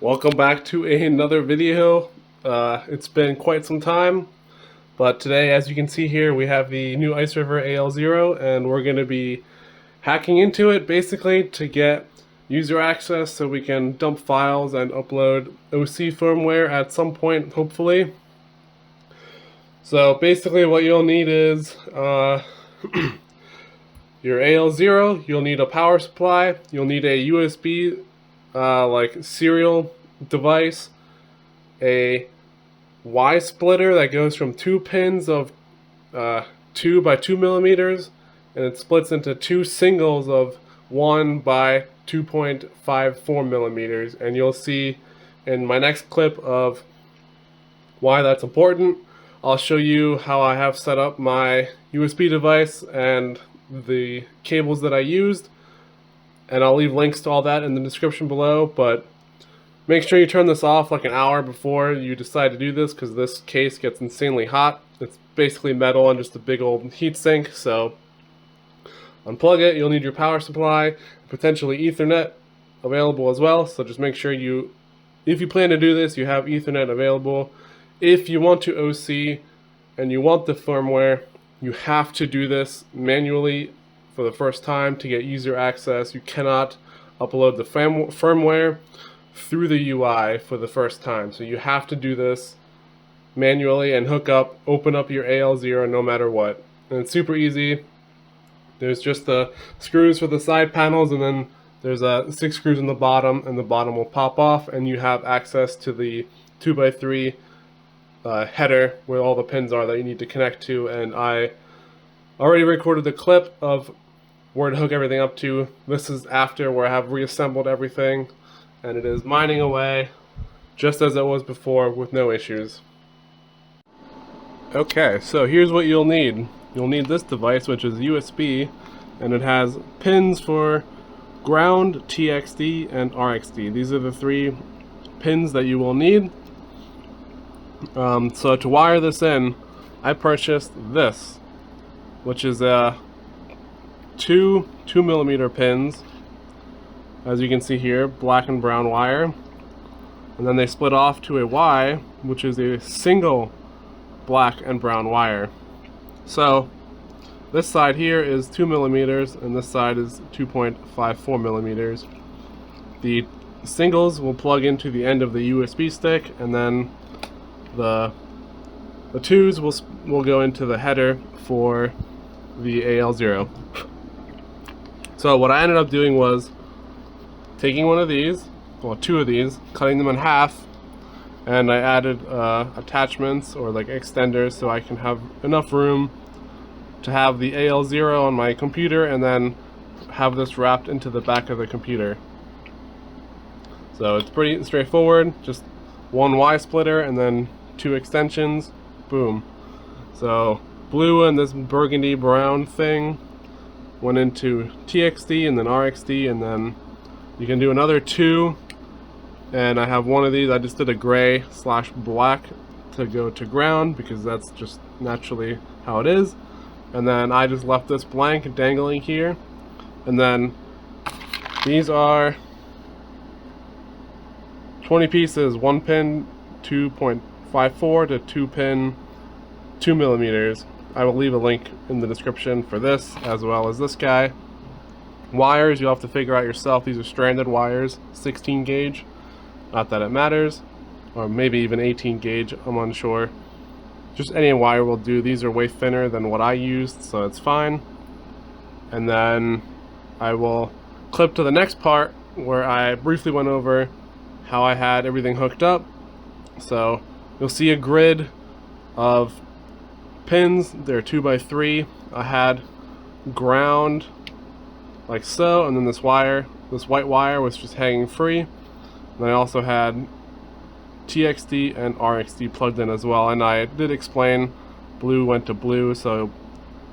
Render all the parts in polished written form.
Welcome back to another video. It's been quite some time, but today, as you can see here, we have the new IceRiver AL0, and we're going to be hacking into it basically to get user access so we can dump files and upload OC firmware at some point, hopefully. So basically what you'll need is your AL0, you'll need a power supply, you'll need a USB like serial device, a Y splitter that goes from 2 pins of 2 by 2 millimeters, and it splits into 2 singles of 1 by 2.54 millimeters, and you'll see in my next clip of why that's important. I'll show you how I have set up my USB device and the cables that I used, and I'll leave links to all that in the description below. But make sure you turn this off like an hour before you decide to do this, because this case gets insanely hot. It's basically metal and just a big old heat sink. So unplug it. You'll need your power supply, potentially Ethernet available as well. So just make sure if you plan to do this, you have Ethernet available. If you want to OC and you want the firmware, you have to do this manually for the first time to get user access. You cannot upload the firmware through the UI for the first time. So you have to do this manually and open up your AL0 no matter what. And it's super easy. There's just the screws for the side panels, and then there's 6 screws in the bottom, and the bottom will pop off, and you have access to the 2x3 header where all the pins are that you need to connect to. And I already recorded the clip of where to hook everything up to. This is after where I have reassembled everything, and it is mining away just as it was before with no issues. Okay, so here's what you'll need. You'll need this device, which is USB, and it has pins for ground, TXD, and RXD. These are the 3 pins that you will need. So to wire this in, I purchased this, which is 2 2mm pins, as you can see here, black and brown wire, and then they split off to a Y, which is a single black and brown wire. So this side here is 2mm and this side is 2.54 millimeters. The singles will plug into the end of the USB stick, and then the 2s will go into the header for the AL0. So what I ended up doing was taking one of these, well 2 of these, cutting them in half, and I added attachments or like extenders so I can have enough room to have the AL0 on my computer and then have this wrapped into the back of the computer. So it's pretty straightforward, just 1 Y splitter and then 2 extensions, boom. So blue and this burgundy brown thing went into TXD and then RXD, and then you can do another 2, and I have one of these. I just did a gray/black to go to ground because that's just naturally how it is, and then I just left this blank dangling here. And then these are 20 pieces, 1 pin 2.54 to 2 pin 2 millimeters. I will leave a link in the description for this as well as this guy. Wires you'll have to figure out yourself. These are stranded wires, 16 gauge. Not that it matters, or maybe even 18 gauge, I'm unsure. Just any wire will do. These are way thinner than what I used, so it's fine. And then I will clip to the next part where I briefly went over how I had everything hooked up. So you'll see a grid of pins. They're 2x3. I had ground like so, and then this white wire was just hanging free. And I also had TXD and RXD plugged in as well, and I did explain blue went to blue, so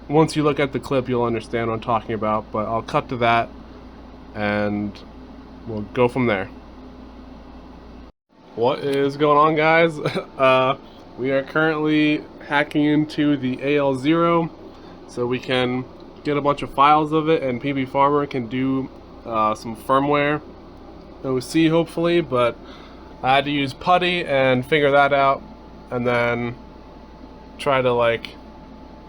once you look at the clip you'll understand what I'm talking about. But I'll cut to that and we'll go from there. What is going on, guys? We are currently hacking into the AL0 so we can get a bunch of files of it, and PB Farmer can do some firmware OC hopefully. But I had to use putty and figure that out, and then try to like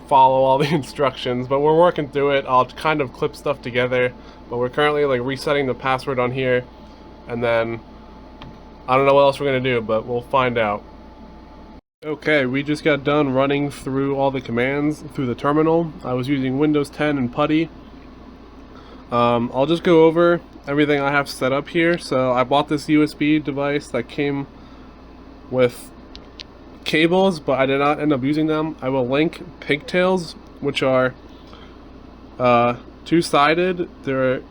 follow all the instructions, but we're working through it. I'll kind of clip stuff together, but we're currently like resetting the password on here, and then I don't know what else we're gonna do, but we'll find out. Okay, we just got done running through all the commands through the terminal. I was using Windows 10 and putty. I'll just go over everything I have set up here. So I bought this USB device that came with cables, but I did not end up using them. I will link pigtails, which are two-sided. They're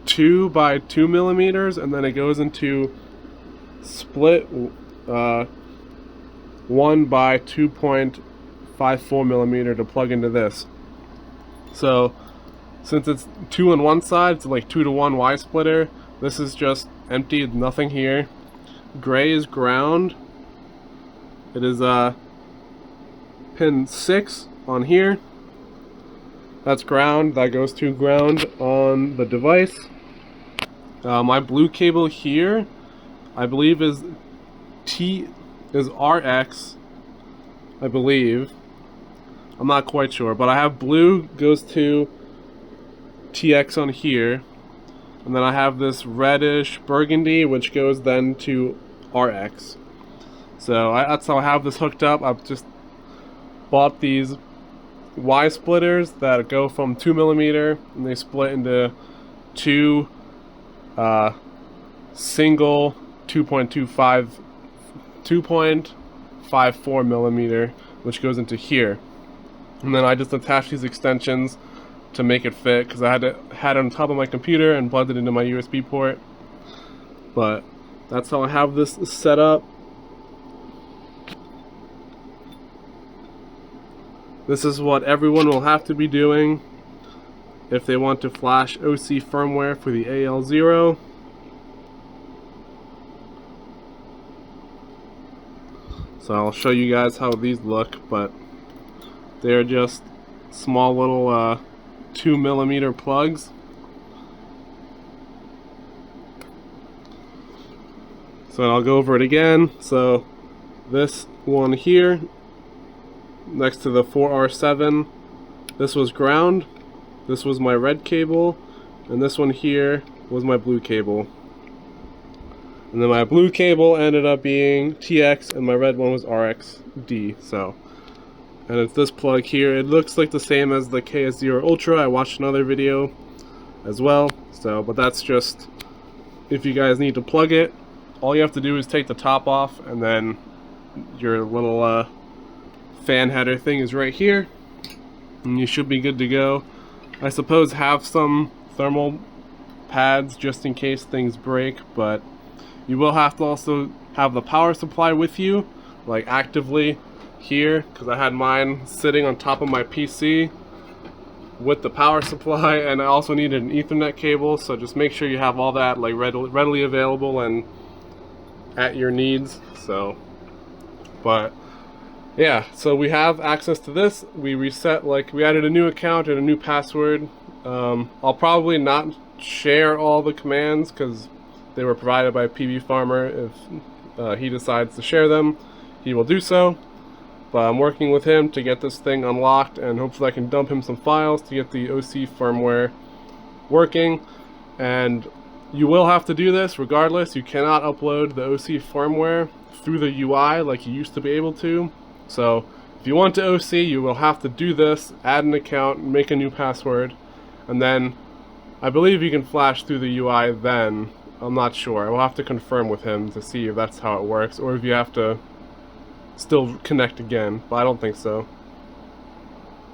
2 by 2 millimeters, and then it goes into split 1 by 2.54 millimeter to plug into this. So since it's 2 on one side, it's like 2 to 1 Y splitter. This is just empty, nothing here. Gray is ground. It is pin 6 on here. That's ground. That goes to ground on the device. My blue cable here, I believe is RX, I believe. I'm not quite sure, but I have blue goes to TX on here, and then I have this reddish burgundy which goes then to RX. So that's how I have this hooked up. I've just bought these Y splitters that go from 2 millimeter, and they split into 2 single 2.54 millimeter, which goes into here. And then I just attach these extensions to make it fit, because I had it on top of my computer and plugged it into my USB port. But that's how I have this set up. This is what everyone will have to be doing if they want to flash OC firmware for the AL0. So I'll show you guys how these look, but they're just small little 2 millimeter plugs. So I'll go over it again. So this one here, next to the 4R7, this was ground, this was my red cable, and this one here was my blue cable. And then my blue cable ended up being TX, and my red one was RXD. So, and it's this plug here. It looks like the same as the KS0 Ultra. I watched another video as well. So, but that's just, if you guys need to plug it, all you have to do is take the top off, and then your little fan header thing is right here, and you should be good to go. I suppose have some thermal pads just in case things break, but you will have to also have the power supply with you, like actively here, because I had mine sitting on top of my PC with the power supply, and I also needed an Ethernet cable, so just make sure you have all that like readily available and at your needs. So, but yeah, so we have access to this. We reset, like we added a new account and a new password. I'll probably not share all the commands because they were provided by PB Farmer. If he decides to share them, he will do so. But I'm working with him to get this thing unlocked, and hopefully I can dump him some files to get the OC firmware working. And you will have to do this regardless. You cannot upload the OC firmware through the UI like you used to be able to. So if you want to OC, you will have to do this, add an account, make a new password, and then I believe you can flash through the UI then. I'm not sure. I will have to confirm with him to see if that's how it works, or if you have to still connect again, but I don't think so.